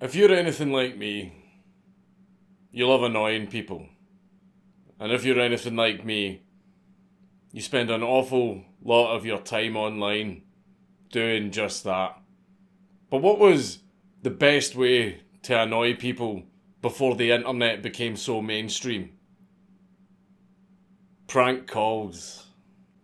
If you're anything like me, you love annoying people. And if you're anything like me, you spend an awful lot of your time online doing just that. But what was the best way to annoy people before the internet became so mainstream? Prank calls.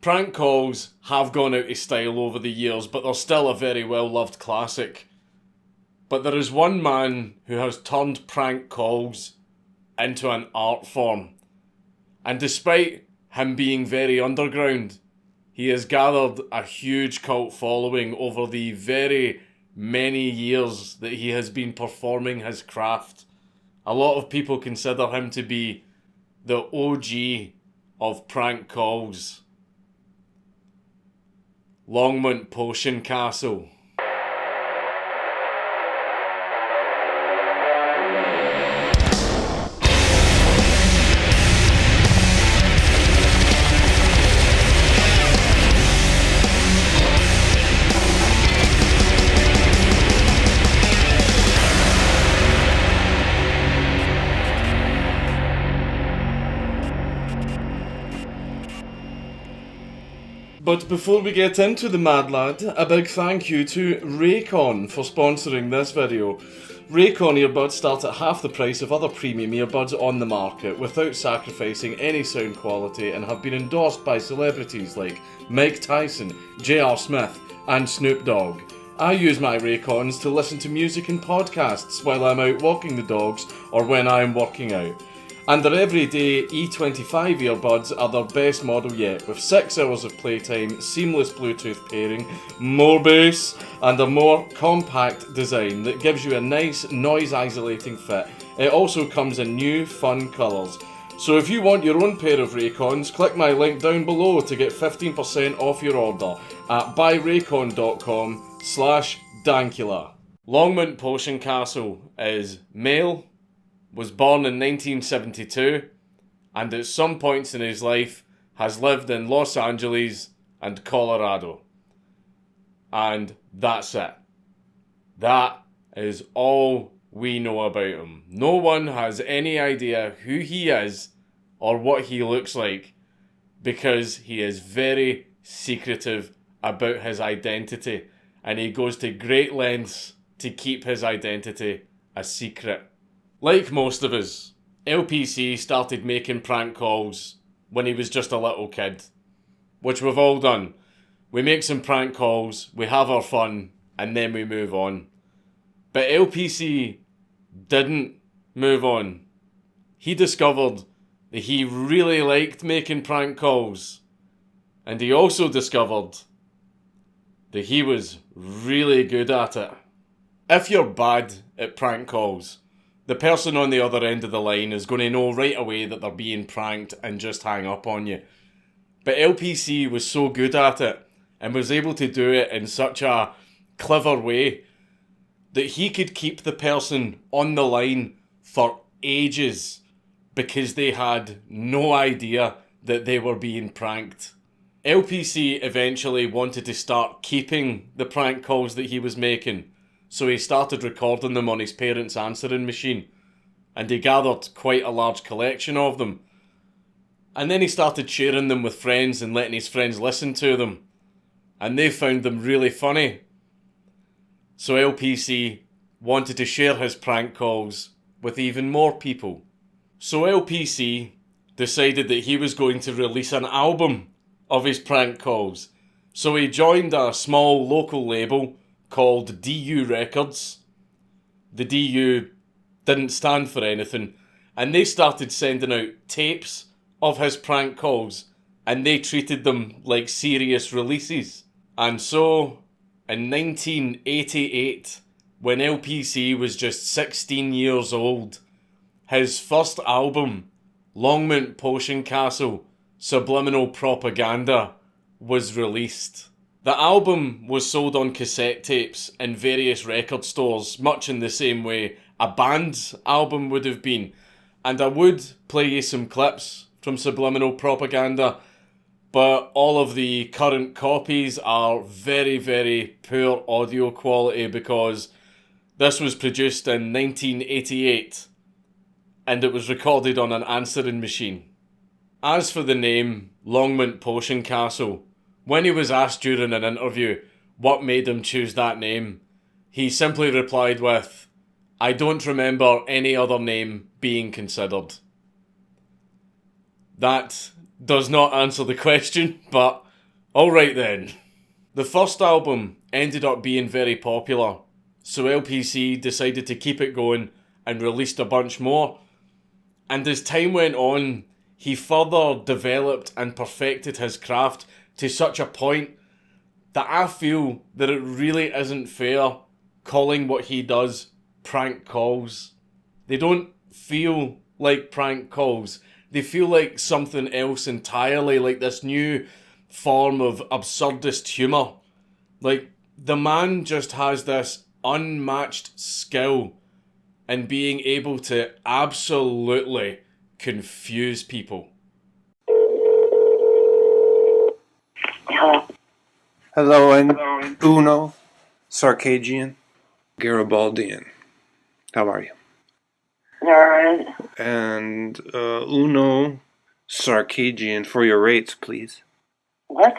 Prank calls have gone out of style over the years, but they're still a very well-loved classic. But there is one man who has turned prank calls into an art form. And despite him being very underground, he has gathered a huge cult following over the very many years that he has been performing his craft. A lot of people consider him to be the OG of prank calls. Longmont Potion Castle. But before we get into the mad lad, a big thank you to Raycon for sponsoring this video. Raycon earbuds start at half the price of other premium earbuds on the market without sacrificing any sound quality and have been endorsed by celebrities like Mike Tyson, J.R. Smith and Snoop Dogg. I use my Raycons to listen to music and podcasts while I'm out walking the dogs or when I'm working out. And their everyday E25 earbuds are their best model yet, with 6 hours of playtime, seamless Bluetooth pairing, more bass, and a more compact design that gives you a nice noise-isolating fit. It also comes in new, fun colours. So if you want your own pair of Raycons, click my link down below to get 15% off your order at buyraycon.com/Dankula. Longmont Potion Castle is male, was born in 1972, and at some points in his life has lived in Los Angeles and Colorado. And that's it. That is all we know about him. No one has any idea who he is or what he looks like, because he is very secretive about his identity, and he goes to great lengths to keep his identity a secret. Like most of us, LPC started making prank calls when he was just a little kid, which we've all done. We make some prank calls, we have our fun, and then we move on. But LPC didn't move on. He discovered that he really liked making prank calls, and he also discovered that he was really good at it. If you're bad at prank calls, the person on the other end of the line is going to know right away that they're being pranked and just hang up on you. But LPC was so good at it and was able to do it in such a clever way that he could keep the person on the line for ages because they had no idea that they were being pranked. LPC eventually wanted to start keeping the prank calls that he was making, so he started recording them on his parents' answering machine, and he gathered quite a large collection of them. And then he started sharing them with friends and letting his friends listen to them, and they found them really funny. So LPC wanted to share his prank calls with even more people. So LPC decided that he was going to release an album of his prank calls. So he joined a small local label called DU Records. The DU didn't stand for anything, and they started sending out tapes of his prank calls, and they treated them like serious releases. And so, in 1988, when LPC was just 16 years old, his first album, Longmont Potion Castle, Subliminal Propaganda, was released. The album was sold on cassette tapes in various record stores, much in the same way a band's album would have been. And I would play you some clips from Subliminal Propaganda, but all of the current copies are very, very poor audio quality because This was produced in 1988, and it was recorded on an answering machine. As for the name Longmont Potion Castle, when he was asked during an interview what made him choose that name, he simply replied with, "I don't remember any other name being considered." That does not answer the question, but alright then. The first album ended up being very popular, so LPC decided to keep it going and released a bunch more. And as time went on, he further developed and perfected his craft to such a point that I feel that it really isn't fair calling what he does prank calls. They don't feel like prank calls. They feel like something else entirely, like this new form of absurdist humour. Like, the man just has this unmatched skill in being able to absolutely confuse people. Hello, and Uno, Sarkagian, Garibaldian. How are you? Alright. And Uno, Sarkagian for your rates, please. What?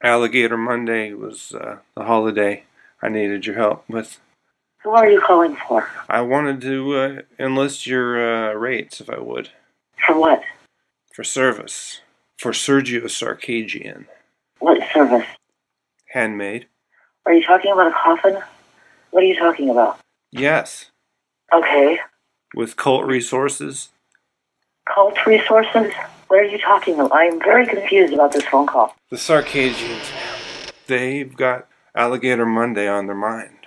Alligator Monday was the holiday I needed your help with. Who are you calling for? I wanted to enlist your rates, if I would. For what? For service. For Sergio Sarkagian. What service? Handmade. Are you talking about a coffin? What are you talking about? Yes. Okay. With cult resources. Cult resources? What are you talking about? I'm very confused about this phone call. The Sarkagians, they've got Alligator Monday on their mind.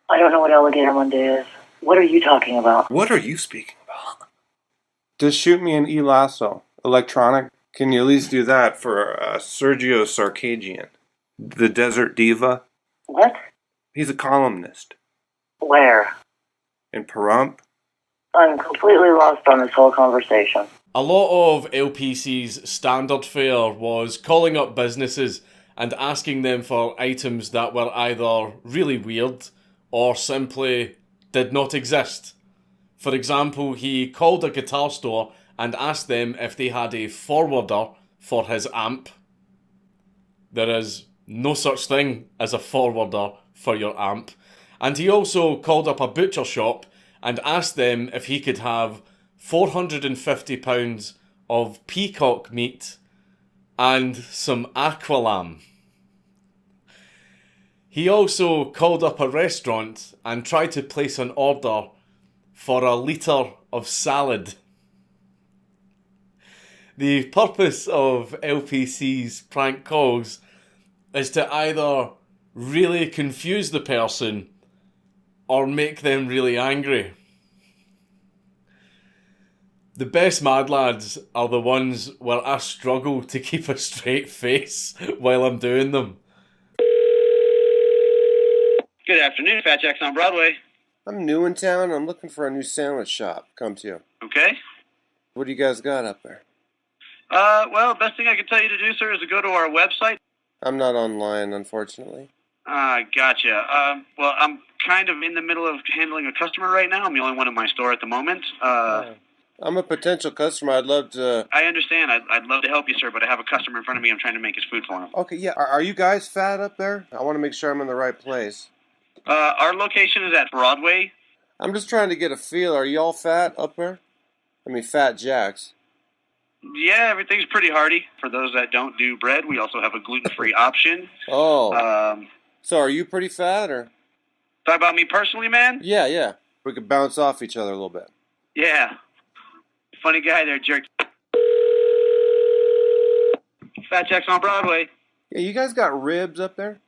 I don't know what Alligator Monday is. What are you talking about? What are you speaking about? Just shoot me an e-lasso. Electronic. Can you at least do that for Sergio Sarkagian? The Desert Diva. What? He's a columnist. Where? In Pahrump. I'm completely lost on this whole conversation. A lot of LPC's standard fare was calling up businesses and asking them for items that were either really weird or simply did not exist. For example, he called a guitar store and asked them if they had a forwarder for his amp. There is no such thing as a forwarder for your amp. And he also called up a butcher shop and asked them if he could have £450 of peacock meat and some aqualam. He also called up a restaurant and tried to place an order for a litre of salad. The purpose of LPC's prank calls is to either really confuse the person or make them really angry. The best mad lads are the ones where I struggle to keep a straight face while I'm doing them. Good afternoon, Fat Jack's on Broadway. I'm new in town. I'm looking for a new sandwich shop. Come to you. Okay. What do you guys got up there? Well, best thing I can tell you to do, sir, is to go to our website. I'm not online, unfortunately. Gotcha. Well, I'm kind of in the middle of handling a customer right now. I'm the only one in my store at the moment. I'm a potential customer. I'd love to... I understand. I'd love to help you, sir, but I have a customer in front of me. I'm trying to make his food for him. Okay, yeah. Are you guys fat up there? I want to make sure I'm in the right place. Our location is at Broadway. I'm just trying to get a feel. Are y'all fat up there? I mean, Fat Jacks. Yeah, everything's pretty hearty. For those that don't do bread, we also have a gluten-free option. Oh. So are you pretty fat, or? Talk about me personally, man? Yeah. We could bounce off each other a little bit. Yeah. Funny guy there, jerk. Fat Jack's on Broadway. Yeah, you guys got ribs up there?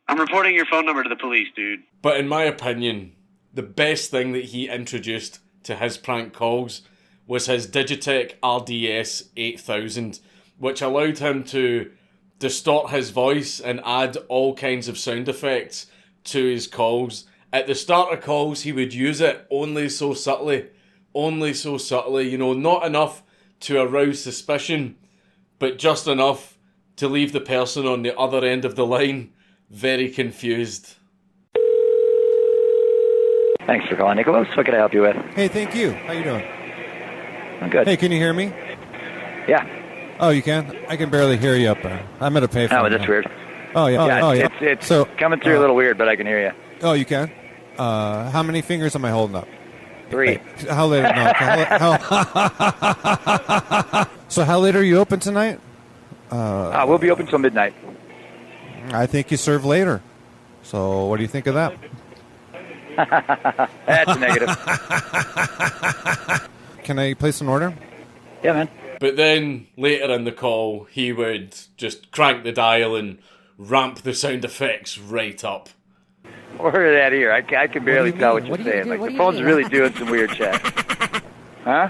I'm reporting your phone number to the police, dude. But in my opinion, the best thing that he introduced to his prank calls was his Digitech RDS 8000, which allowed him to distort his voice and add all kinds of sound effects to his calls. At the start of calls, he would use it only so subtly, not enough to arouse suspicion, but just enough to leave the person on the other end of the line very confused. Thanks for calling, Nicholas. What can I help you with? Hey, thank you. How you doing? I'm good. Hey, can you hear me? Yeah. Oh, you can? I can barely hear you up there. I'm at a payphone. Oh, that's weird. Oh, yeah. Yeah, Oh, yeah. It's so, coming through a little weird, but I can hear you. Oh, you can? How many fingers am I holding up? 3. Hey, how late? No. So how late are you open tonight? We'll be open till midnight. I think you serve later. So what do you think of that? That's a negative. Can I place an order? Yeah, man. But then, later in the call, he would just crank the dial and ramp the sound effects right up. Word that here. I can barely tell what you're saying. Like, the phone's really doing some weird shit. Huh?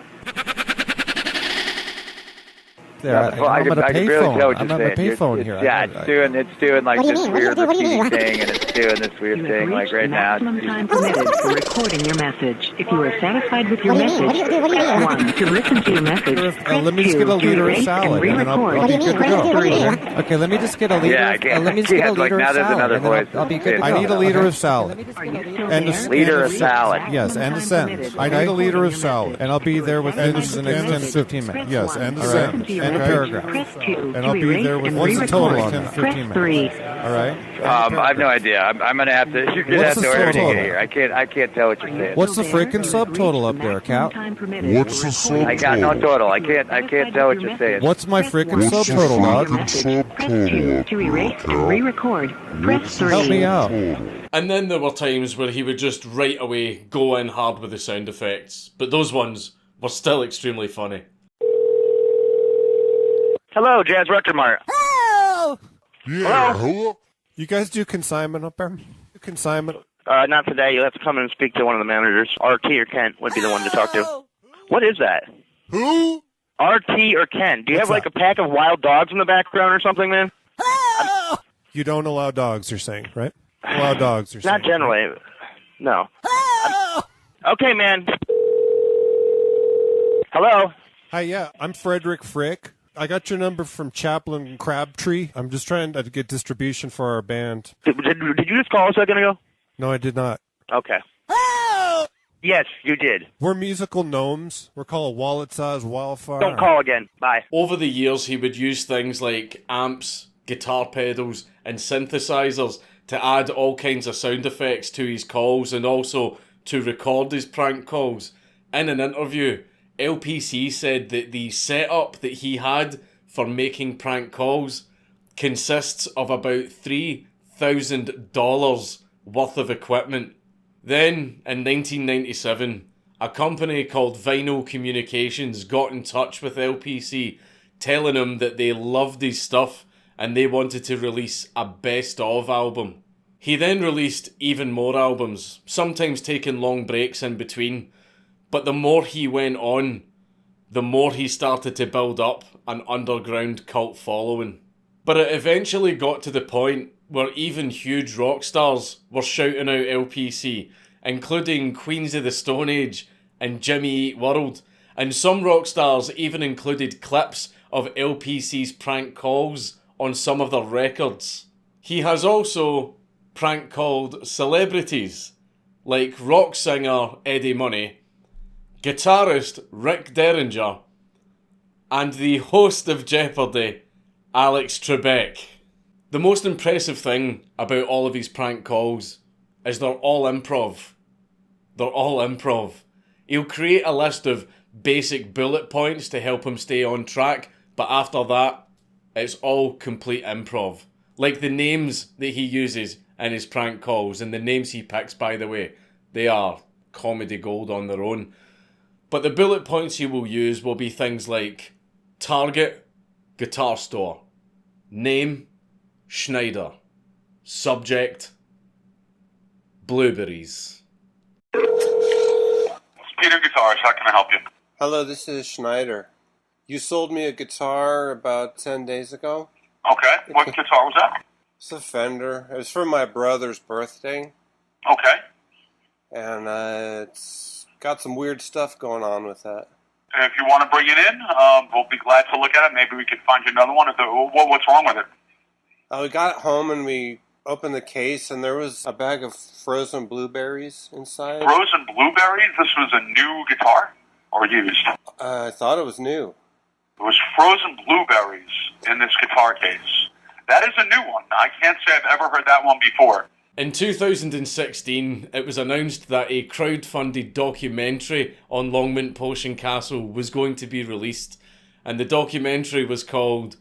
There, I'm at a payphone. I'm at a payphone here. Yeah, it's doing like this weird repeating thing, and it's doing this weird thing like right now. Maximum time permitted for recording your message. If you are satisfied with your message, press 1 to listen to your message. Let me just get a liter of salad, and then I'll be good to go. Okay, let me just get a liter. Let me just get a liter of salad, and then I'll be good to go. I need a liter of salad. And a liter of salad. Yes, and a sentence. I need a liter of salad, and I'll be there within the next 10 to 15 minutes. Yes, and a sentence. And a paragraph. And I'll be there with what's the total on 10 to 15 minutes. All right. I have no idea. I'm gonna have to. You're gonna have to order to get here. I can't tell what you're saying. What's the freaking subtotal up there, Cal? What's the subtotal? I got no total. I can't tell what you're saying. What's my freaking subtotal, dog? To erase and re-record, press 3. Help me out. And then there were times where he would just right away go in hard with the sound effects, but those ones were still extremely funny. Hello, Jazz Record Mart. Hello! Yeah, hello? You guys do consignment up there? Consignment? Not today. You'll have to come in and speak to one of the managers. RT or Kent would be the one to talk to. What is that? Who? RT or Kent? Do you What's have like that? a pack of wild dogs in the background or something, man? You don't allow dogs, you're saying, right? Allow dogs, you're saying. Not generally. No. Okay, man. Hello? Hi, yeah, I'm Frederick Frick. I got your number from Chaplain Crabtree. I'm just trying to get distribution for our band. Did you just call a second ago? No, I did not. Okay. Yes, you did. We're musical gnomes. We're called a wallet-sized wildfire. Don't call again. Bye. Over the years, he would use things like amps, guitar pedals, and synthesizers to add all kinds of sound effects to his calls and also to record his prank calls. In an interview, LPC said that the setup that he had for making prank calls consists of about $3,000 worth of equipment. Then, in 1997, a company called Vinyl Communications got in touch with LPC, telling him that they loved his stuff and they wanted to release a best-of album. He then released even more albums, sometimes taking long breaks in between, but the more he went on, the more he started to build up an underground cult following. But it eventually got to the point where even huge rock stars were shouting out LPC, including Queens of the Stone Age and Jimmy Eat World, and some rock stars even included clips of LPC's prank calls on some of their records. He has also prank called celebrities like rock singer Eddie Money, guitarist Rick Derringer, and the host of Jeopardy, Alex Trebek. The most impressive thing about all of his prank calls is they're all improv. They're all improv. He'll create a list of basic bullet points to help him stay on track, but after that, it's all complete improv. Like the names that he uses in his prank calls, and the names he picks, by the way, they are comedy gold on their own. But the bullet points he will use will be things like Target, guitar store, name, Schneider, subject, blueberries. Peter Guitars, how can I help you? Hello, this is Schneider. You sold me a guitar about 10 days ago. Okay, what guitar was that? It's a Fender. It was for my brother's birthday. Okay. And it's got some weird stuff going on with that. If you want to bring it in, we'll be glad to look at it. Maybe we could find you another one. What's wrong with it? We got it home and we opened the case and there was a bag of frozen blueberries inside. Frozen blueberries? This was a new guitar? Or used? I thought it was new. There was frozen blueberries in this guitar case. That is a new one. I can't say I've ever heard that one before. In 2016, it was announced that a crowd-funded documentary on Longmont Potion Castle was going to be released, and the documentary was called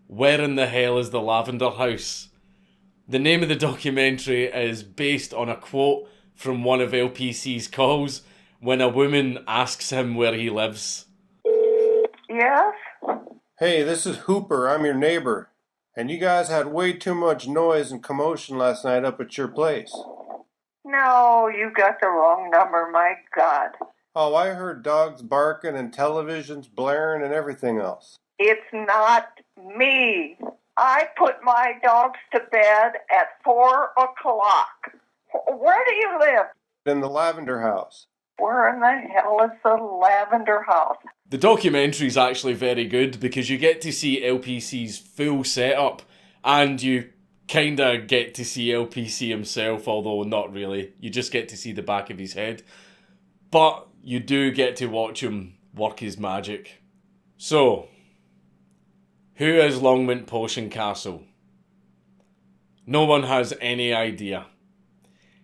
Where in the Hell is the Lavender House? The name of the documentary is based on a quote from one of LPC's calls when a woman asks him where he lives. Yes? Hey, this is Hooper. I'm your neighbor. And you guys had way too much noise and commotion last night up at your place. No, you got the wrong number, my God. Oh, I heard dogs barking and televisions blaring and everything else. It's not me. I put my dogs to bed at 4 o'clock. Where do you live? In the Lavender House. Where in the hell is the Lavender House? The documentary is actually very good because you get to see LPC's full setup and you kinda get to see LPC himself, although not really. You just get to see the back of his head. But you do get to watch him work his magic. So, who is Longmont Potion Castle? No one has any idea.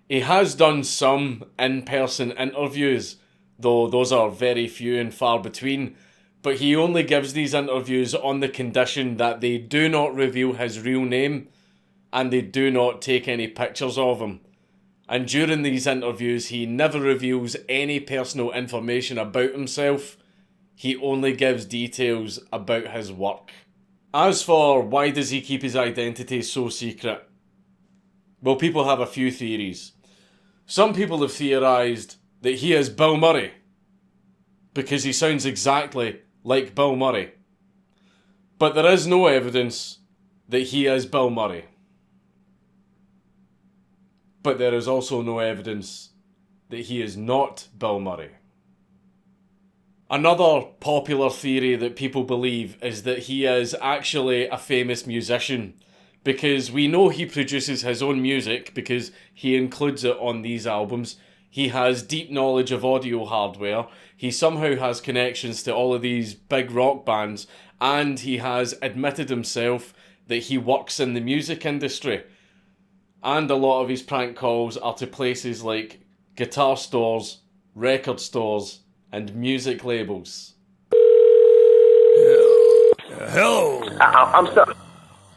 He has done some in-person interviews, though those are very few and far between, but he only gives these interviews on the condition that they do not reveal his real name and they do not take any pictures of him. And during these interviews, he never reveals any personal information about himself. He only gives details about his work. As for why does he keep his identity so secret? Well, people have a few theories. Some people have theorised that he is Bill Murray because he sounds exactly like Bill Murray. But there is no evidence that he is Bill Murray. But there is also no evidence that he is not Bill Murray. Another popular theory that people believe is that he is actually a famous musician, because we know he produces his own music because he includes it on these albums. He has deep knowledge of audio hardware, he somehow has connections to all of these big rock bands, and he has admitted himself that he works in the music industry. And a lot of his prank calls are to places like guitar stores, record stores, and music labels. Hello. I'm sorry.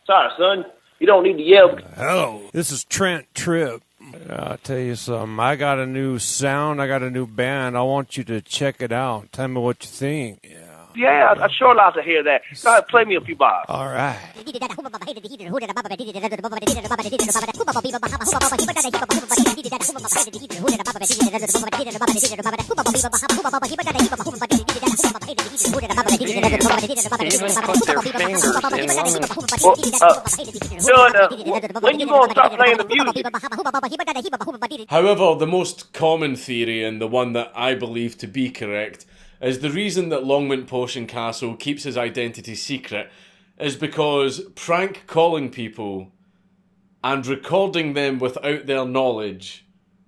Sorry, son. You don't need to yell. Hello. This is Trent Tripp. I'll tell you something. I got a new sound. I got a new band. I want you to check it out. Tell me what you think. Yeah, I'd sure like to hear that. Go ahead, play me a few bars. All right. When you gonna stop playing the music? However, the most common theory, and the one that I believe to be correct, is the reason that Longmont Potion Castle keeps his identity secret is because prank calling people and recording them without their knowledge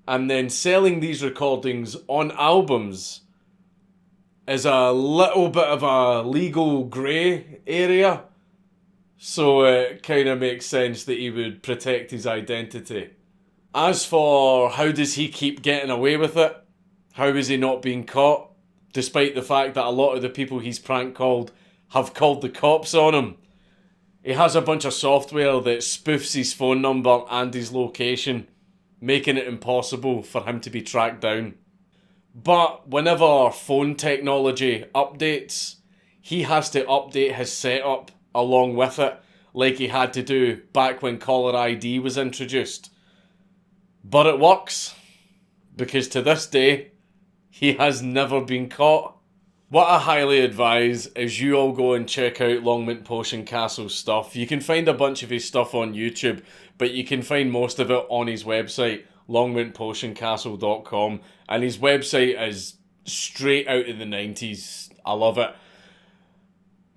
and then selling these recordings on albums is a little bit of a legal grey area. So it kind of makes sense that he would protect his identity. As for how does he keep getting away with it? How is he not being caught? Despite the fact that a lot of the people he's prank called have called the cops on him. He has a bunch of software that spoofs his phone number and his location, making it impossible for him to be tracked down. But whenever phone technology updates, he has to update his setup along with it, like he had to do back when caller ID was introduced. But it works, because to this day, he has never been caught. What I highly advise is you all go and check out Longmont Potion Castle stuff. You can find a bunch of his stuff on YouTube, but you can find most of it on his website, longmontpotioncastle.com, and his website is straight out of the 90s. I love it.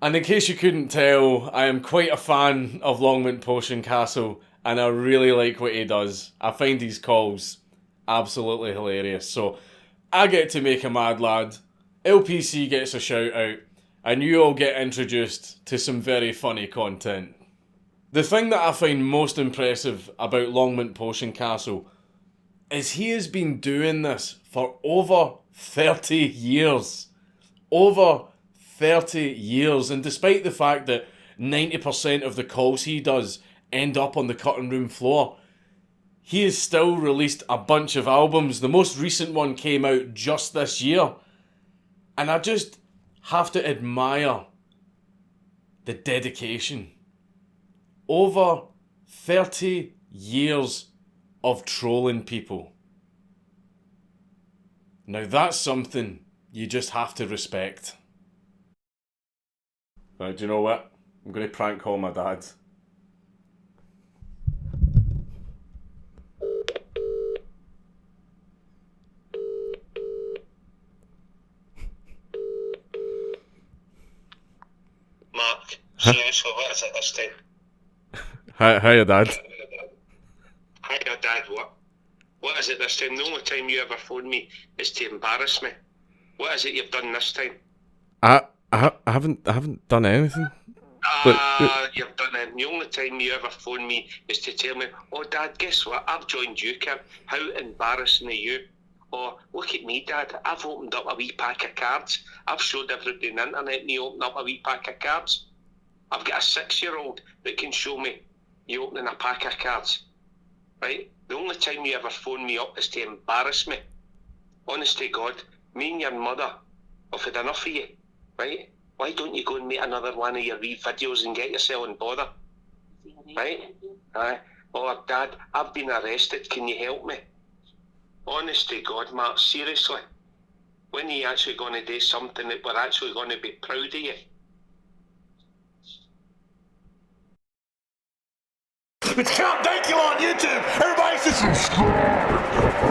And in case you couldn't tell, I am quite a fan of Longmont Potion Castle, and I really like what he does. I find his calls absolutely hilarious. So I get to make a mad lad, LPC gets a shout out, and you all get introduced to some very funny content. The thing that I find most impressive about Longmont Potion Castle is he has been doing this for over 30 years. Over 30 years. And despite the fact that 90% of the calls he does end up on the cutting room floor, he has still released a bunch of albums. The most recent one came out just this year. And I just have to admire the dedication. Over 30 years of trolling people. Now that's something you just have to respect. Right, do you know what? I'm going to prank call my dad. Mark, seriously, what is it this time? Hiya, Dad. Hiya, Dad, what? What is it this time? The only time you ever phone me is to embarrass me. What is it you've done this time? I haven't done anything. You've done it. The only time you ever phone me is to tell me, oh, Dad, guess what? I've joined UKIP. How embarrassing are you? Or, look at me, Dad. I've opened up a wee pack of cards. I've showed everybody on the internet me open up a wee pack of cards. I've got a 6-year-old that can show me you opening a pack of cards. Right? The only time you ever phone me up is to embarrass me. Honest to God, me and your mother have had enough of you. Right? Why don't you go and make another one of your wee videos and get yourself in bother? Right? Aye. Oh, Dad, I've been arrested. Can you help me? Honest to God, Mark, seriously. When are you actually going to do something that we're actually going to be proud of you? It's Count Dankula on YouTube. Everybody should subscribe.